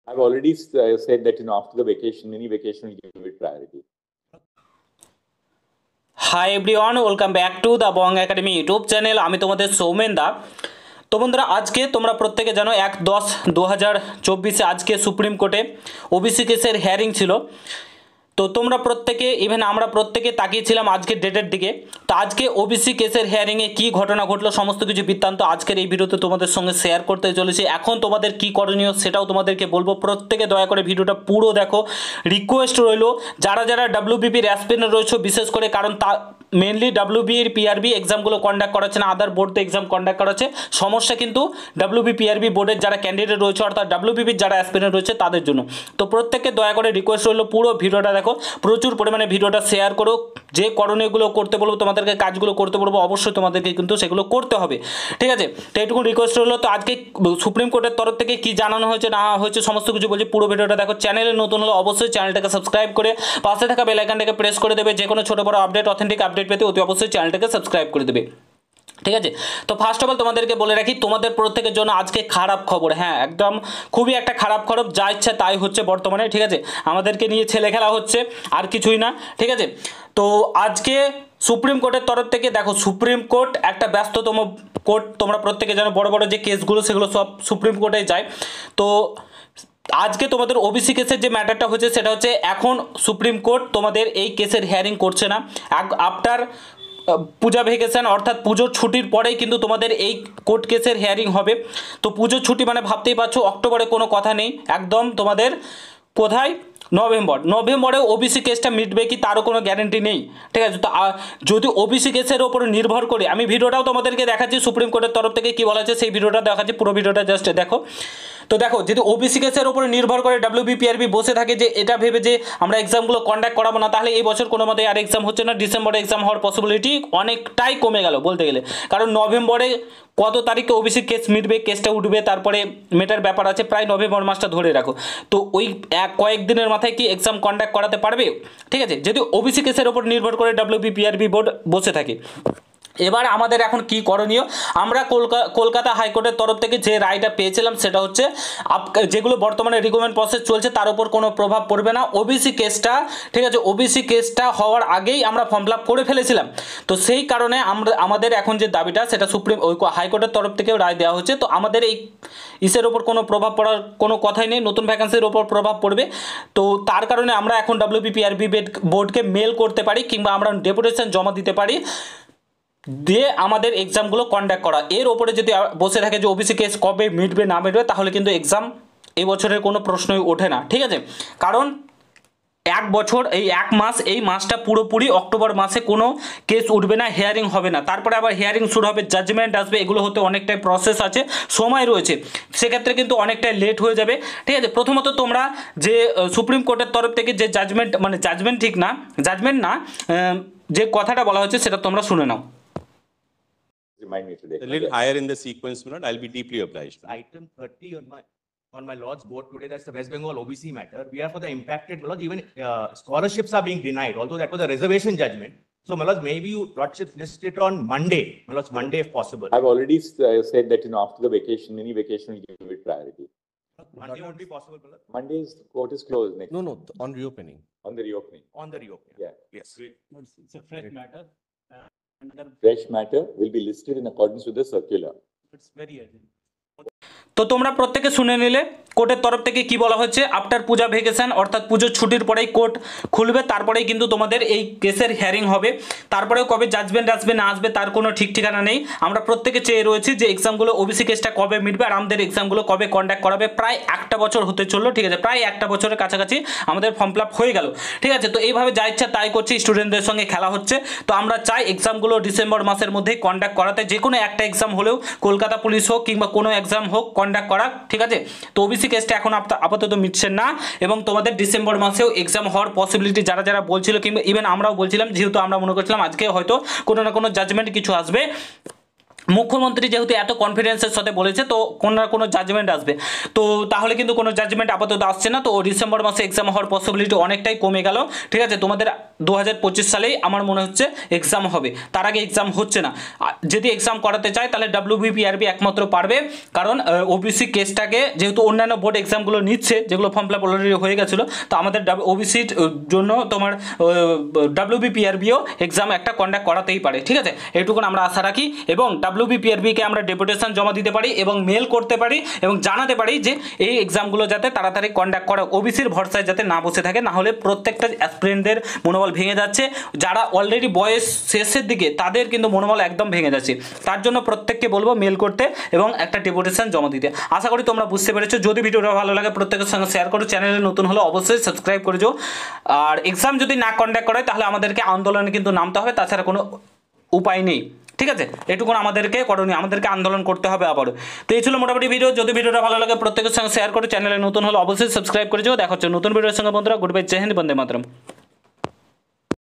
I've already said that, after the vacation, any vacation will give it priority. Hi everyone, welcome back to the Bong academy YouTube channel. আমি তোমাদের সৌমেন দা। তো বন্ধুরা, আজকে তোমরা প্রত্যেকে জানো 1/10/2024 আজকে সুপ্রিম কোর্টে ওবিসি কেসের হিয়ারিং ছিল। তো তোমরা প্রত্যেকে, ইভেন আমরা প্রত্যেকে তাকিয়েছিলাম আজকের ডেটের দিকে। তো আজকে ওবিসি কেসের হিয়ারিংয়ে কী ঘটনা ঘটলো সমস্ত কিছু বৃত্তান্ত আজকের এই ভিডিওতে তোমাদের সঙ্গে শেয়ার করতে চলেছি। এখন তোমাদের কি করণীয় সেটাও তোমাদেরকে বলবো। প্রত্যেকে দয়া করে ভিডিওটা পুরো দেখো। রিকোয়েস্ট রইলো, যারা যারা ডাব্লিউবিপির অ্যাসপিরেন্ট রয়েছে বিশেষ করে, কারণ তা মেনলি ডাব্লিউবির পিআরবি এক্সামগুলো কন্ডাক্ট করাচ্ছে না, আদার বোর্ড তো এক্সাম কন্ডাক্ট করাচ্ছে। সমস্যা কিন্তু ডাব্লিউবি পিআরবি বোর্ডের যারা ক্যান্ডিডেট রয়েছে, অর্থাৎ ডাব্লিউবিপির যারা অ্যাসপিরেন্ট রয়েছে তাদের জন্য। তো প্রত্যেককে দয়া করে রিকোয়েস্ট রইলো, পুরো ভিডিওটা দেখো, প্রচুর পরিমাণে ভিডিওটা শেয়ার করো। যে করণীয়গুলো করতে বলবো তোমাদেরকে, কাজগুলো করতে বলবো, অবশ্যই তোমাদেরকে কিন্তু সেগুলো করতে হবে, ঠিক আছে? তো এইটুকু রিকোয়েস্ট রইলো। তো আজকে সুপ্রিম কোর্টের তরফ থেকে কি জানানো হয়েছে না হয়েছে সমস্ত কিছু বলছি, পুরো ভিডিওটা দেখো। চ্যানেলে নতুন হলে অবশ্যই চ্যানেলটাকে সাবস্ক্রাইব করে পাশে থাকা বেল আইকনটাকে প্রেস করে দেবে। যে কোনো ছোটো বড় আপডেট, অথেন্টিক আপডেট পেতে অতি অবশ্যই চ্যানেলটাকে সাবস্ক্রাইব করে দেবে, ঠিক আছে? তো ফার্স্ট অফ অল তোমাদেরকে বলে রাখি, তোমাদের প্রত্যেকের জন্য আজকে খারাপ খবর। হ্যাঁ, একদম খুবই একটা খারাপ খবর, যা ইচ্ছা তাই হচ্ছে বর্তমানে, ঠিক আছে? আমাদেরকে নিয়ে ছেলে খেলা হচ্ছে, আর কিছুই না, ঠিক আছে? তো আজকে সুপ্রিম কোর্টের তরফ থেকে দেখো, সুপ্রিম কোর্ট একটা ব্যস্ততম কোর্ট, তোমরা প্রত্যেকে জানো। বড় বড় যে কেসগুলো সেগুলো সব সুপ্রিম কোর্টে যায়। তো আজকে তোমাদের ওবিসি কেসের যে ম্যাটারটা হচ্ছে সেটা হচ্ছে, এখন সুপ্রিম কোর্ট তোমাদের এই কেসের হিয়ারিং করছে না। আফটার পূজা ভেকেশন, অর্থাৎ পুজোর ছুটির পরেই কিন্তু তোমাদের এই কোর্ট কেসের হিয়ারিং হবে। তো পুজোর ছুটি মানে ভাবতেই পারছো, অক্টোবরে কোনো কথা নেই, একদম তোমাদের কোথায় নভেম্বরে ওবিসি কেসটা মিটবে কি তারও কোনো গ্যারেন্টি নেই, ঠিক আছে? তো যদি ওবিসি কেসের ওপর নির্ভর করে, আমি ভিডিওটাও তোমাদেরকে দেখাচ্ছি সুপ্রিম কোর্টের তরফ থেকে কী বলা হচ্ছে, সেই ভিডিওটা দেখাচ্ছি, পুরো ভিডিওটা জাস্ট দেখো। তো দেখো, যদি ওবিসি কেসের উপরে নির্ভর করে ডাব্লিউবিপিআরবি বসে থাকে যে এটা ভেবে যে আমরা এক্সামগুলো কন্ডাক্ট করাবো না, তাহলে এই বছর কোনো মতে আর এক্সাম হচ্ছে না। ডিসেম্বরে এক্সাম হওয়ার পসিবিলিটি অনেকটাই কমে গেল বলতে গেলে, কারণ নভেম্বরে কত তারিখে ওবিসি কেস মিটবে, কেসটা উঠবে, তারপরে মেটার ব্যাপার আছে, প্রায় নভেম্বর মাসটা ধরে রাখো। তো ওই কয়েকদিনের মাথায় কি এক্সাম কন্ডাক্ট করাতে পারবে, ঠিক আছে? যদি ওবিসি কেসের ওপর নির্ভর করে ডাব্লিউবিপিআরবি বোর্ড বসে থাকে। এবার আমাদের এখন কি করণীয়, আমরা কলকাতা হাইকোর্টের তরফ থেকে যে রায়টা পেয়েছিলাম সেটা হচ্ছে, যেগুলো বর্তমানে রিকমেন্ড প্রসেস চলছে তার উপর কোনো প্রভাব পড়বে না। ওবিসি কেসটা, ঠিক আছে, ওবিসি কেসটা হওয়ার আগেই আমরা ফর্ম ফিল আপ করে ফেলেছিলাম। তো সেই কারণে আমাদের এখন যে দাবিটা সেটা ওই হাইকোর্টের তরফ থেকে রায় দেওয়া হচ্ছে। তো আমাদের এই ইসের ওপর কোনো প্রভাব পড়ার কোনো কথাই নেই, নতুন ভ্যাকেন্সির ওপর প্রভাব পড়বে। তো তার কারণে আমরা এখন ডাব্লিউবিপিআরবি বোর্ডকে মেল করতে পারি, কিংবা আমরা ডেপুটেশন জমা দিতে পারি দিয়ে আমাদের এক্সামগুলো কন্ডাক্ট করা। এর ওপরে যদি বসে থাকে যে ওবিসি কেস কবে মিটবে না মিটবে, তাহলে কিন্তু এক্সাম এই বছরের কোনো প্রশ্নই ওঠে না, ঠিক আছে? কারণ এক বছর, এই এক মাস, এই মাসটা পুরোপুরি অক্টোবর মাসে কোনো কেস উঠবে না, হিয়ারিং হবে না। তারপরে আবার হিয়ারিং শুরু হবে, জাজমেন্ট আসবে, এগুলো হতে অনেকটাই প্রসেস আছে, সময় রয়েছে, সেক্ষেত্রে কিন্তু অনেকটাই লেট হয়ে যাবে, ঠিক আছে? প্রথমত তোমরা যে সুপ্রিম কোর্টের তরফ থেকে যে জাজমেন্ট, মানে জাজমেন্ট ঠিক না, জাজমেন্ট না, যে কথাটা বলা হচ্ছে সেটা তোমরা শুনে নাও। Remind me today. A little higher in the sequence, Manoj. I'll be deeply obliged. Item 30 on my Lord's board today, that's the West Bengal OBC matter. We are for the impacted, Manoj, even scholarships are being denied, although that was a reservation judgment. So, Manoj, maybe you list it on Monday, Manoj, Monday if possible. I've already said that, after the vacation, any vacation will give it priority. Monday won't be possible, Manoj? Monday's court is closed next. No, on reopening. On the reopening. On the reopening. Yeah. Yes. It's a fresh matter. Fresh matter will be listed in accordance with the circular. It's very urgent. তো তোমরা প্রত্যেকে শুনে নিলে কোর্টের তরফ থেকে কি বলা হচ্ছে, আফটার পূজা ভেকেশন, অর্থাৎ পুজোর ছুটির পরেই কোর্ট খুলবে, তারপরেই কিন্তু তোমাদের এই কেসের হিয়ারিং হবে। তারপরেও কবে জাজমেন্ট আসবে না আসবে তার কোনো ঠিক ঠিকানা নেই। আমরা প্রত্যেকে চেয়ে রয়েছি যে এক্সামগুলো, ওবিসি কেসটা কবে মিটবে আর আমাদের এক্সামগুলো কবে কন্ডাক্ট করাবে। প্রায় একটা বছর হতে চললো, ঠিক আছে? প্রায় একটা বছরের কাছাকাছি আমাদের ফর্ম ফিল আপ হয়ে গেল, ঠিক আছে? তো এইভাবে যা ইচ্ছা তাই করছে, স্টুডেন্টদের সঙ্গে খেলা হচ্ছে। তো আমরা চাই এক্সামগুলো ডিসেম্বর মাসের মধ্যেই কন্ডাক্ট করাতে, যে কোনো একটা এক্সাম হলেও, কলকাতা পুলিশ হোক কিংবা কোনো এক্সাম হোক, কন্ডাক্ট করা, ঠিক আছে? তো ওবিসি কেসটা এখন আপাতত মিটছে না, এবং তোমাদের ডিসেম্বর মাসেও এক্সাম হওয়ার পসিবিলিটি যারা যারা বলছিল, কিংবা ইভেন আমরাও বলছিলাম, যেহেতু আমরা মনে করছিলাম আজকে হয়তো কোনো না কোনো জাজমেন্ট কিছু আসবে। মুখ্যমন্ত্রী যেহেতু এত কনফিডেন্সের সাথে বলেছে, তো কোনো না কোনো জাজমেন্ট আসবে। তো তাহলে কিন্তু কোনো জাজমেন্ট আপাতত আসছে না। তো ডিসেম্বর মাসে এক্সাম হওয়ার পসিবিলিটি অনেকটাই কমে গেল, ঠিক আছে? তোমাদের 2025 সালেই আমার মনে হচ্ছে এক্সাম হবে, তার আগে এক্সাম হচ্ছে না। যদি এক্সাম করাতে চায় তাহলে WBPRB একমাত্র পারবে, কারণ ওবিসি কেসটাকে যেহেতু অন্যান্য বোর্ড এক্সামগুলো নিচ্ছে, যেগুলো ফর্ম ফিল আপ অলরেডি হয়ে গেছিলো, তো আমাদের ওবিসির জন্য তোমার WBPRBও এক্সাম একটা কন্ডাক্ট করাতেই পারে, ঠিক আছে? এইটুকুন আমরা আশা রাখি, এবং WBPRBকে আমরা ডেপুটেশন জমা দিতে পারি এবং মেল করতে পারি এবং জানাতে পারি যে এই এক্সামগুলো যাতে তাড়াতাড়ি কন্ডাক্ট করা, ওবিসির ভরসায় যাতে না বসে থাকে, না হলে প্রত্যেকটা অ্যাসপিরেন্টদের মনোবল ভেঙে যাচ্ছে। যারা অলরেডি বয়স শেষের দিকে তাদের কিন্তু মনোবল একদম ভেঙে যাচ্ছে। তার জন্য প্রত্যেককে বলবো মেল করতে এবং একটা ডেপুটেশন জমা দিতে। আশা করি তোমরা বুঝতে পেরেছো। যদি ভিডিওটা ভালো লাগে প্রত্যেকের সঙ্গে শেয়ার করো, চ্যানেলে নতুন হলে অবশ্যই সাবস্ক্রাইব করে যাও। আর এক্সাম যদি না কন্ডাক্ট করে তাহলে আমাদেরকে আন্দোলনে কিন্তু নামতে হবে, তাছাড়া কোনো উপায় নেই, ঠিক আছে? এটুকুন আমাদেরকে করণীয়, আমাদেরকে আন্দোলন করতে হবে আবারও। তো এই ছিল মোটামুটি ভিডিও। যদি ভিডিওটা ভালো লাগে প্রত্যেকের সঙ্গে শেয়ার করে, চ্যানেলে নতুন হলে অবশ্যই সাবস্ক্রাইব করে যাও। দেখা হচ্ছে নতুন ভিডিওর সঙ্গে বন্ধুরা। গুড বাই, জয় হিন্দ, বন্দে মাতরম।